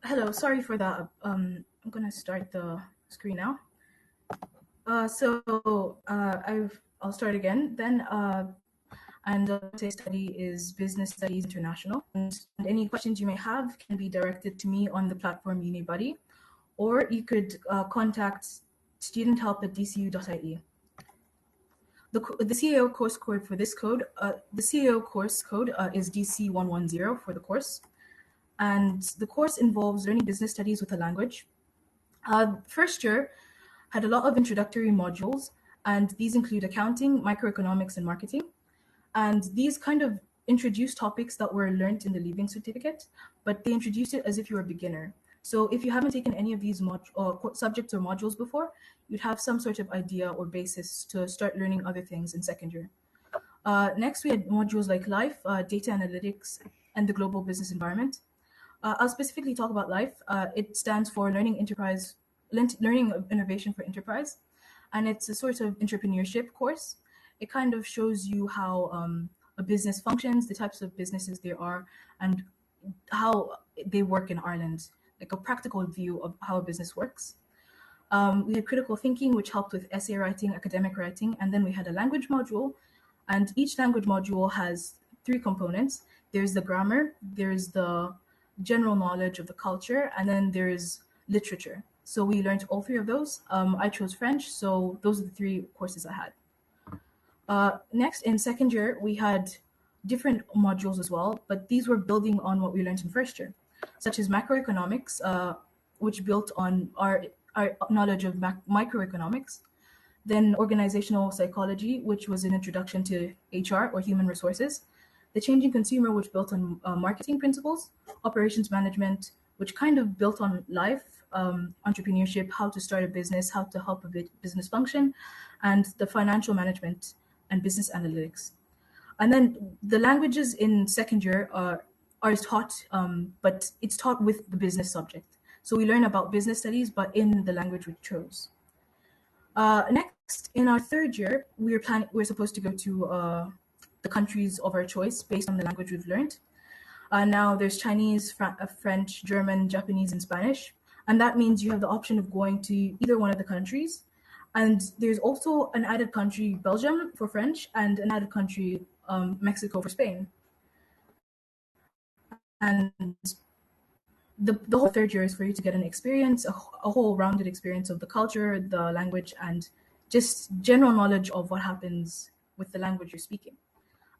Hello, sorry for that. I'm gonna start the screen now. I'll start again. And the case study is Business Studies International. And any questions you may have can be directed to me on the platform UniBuddy, or you could contact studenthelp@dcu.ie. The CAO course code for this code, the CAO course code is DC110 for the course. And the course involves learning business studies with a language. First year had a lot of introductory modules, and these include accounting, microeconomics, and marketing. And these kind of introduce topics that were learned in the leaving certificate, but they introduced it as if you were a beginner. So if you haven't taken any of these subjects or modules before, you'd have some sort of idea or basis to start learning other things in second year. Next, we had modules like life, data analytics, and the global business environment. I'll specifically talk about life. It stands for learning innovation for enterprise, and it's a sort of entrepreneurship course. It kind of shows you how a business functions, the types of businesses there are, and how they work in Ireland, like a practical view of how a business works. We had critical thinking, which helped with essay writing, academic writing, and then we had a language module, and each language module has three components. There's the grammar, there's the general knowledge of the culture, and then there's literature. So we learned all three of those. I chose French, so those are the three courses I had. Next, in second year, we had different modules as well, but these were building on what we learned in first year, such as macroeconomics, which built on our knowledge of microeconomics. Then organizational psychology, which was an introduction to HR or human resources. The changing consumer, which built on marketing principles. Operations management, which kind of built on life, entrepreneurship, how to start a business, how to help a business function, and the financial management and business analytics. And then the languages in second year are taught, but it's taught with the business subject. So we learn about business studies, but in the language we chose. Next, in our third year, we're supposed to go to the countries of our choice based on the language we've learned. Now there's Chinese, French, German, Japanese, and Spanish. And that means you have the option of going to either one of the countries. And there's also an added country, Belgium for French, and an added country, Mexico for Spain. And the whole third year is for you to get an experience, a whole rounded experience of the culture, the language, and just general knowledge of what happens with the language you're speaking.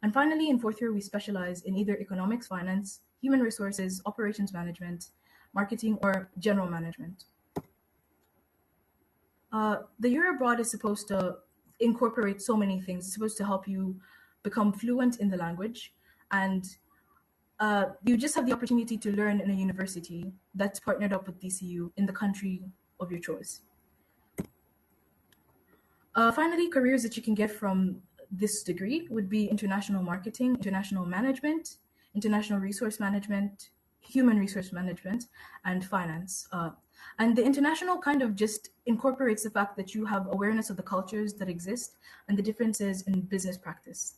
And finally, in fourth year, we specialize in either economics, finance, human resources, operations management, marketing, or general management. The year abroad is supposed to incorporate so many things. It's supposed to help you become fluent in the language, and you just have the opportunity to learn in a university that's partnered up with DCU in the country of your choice. Finally, careers that you can get from this degree would be international marketing, international management, international resource management, human resource management, and finance. And the international kind of just incorporates the fact that you have awareness of the cultures that exist and the differences in business practice.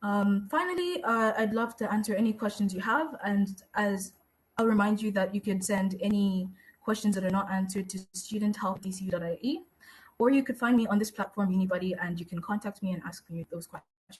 Finally, I'd love to answer any questions you have, and as I'll remind you that you can send any questions that are not answered to studenthelp@dcu.ie, or you could find me on this platform, UniBuddy, and you can contact me and ask me those questions.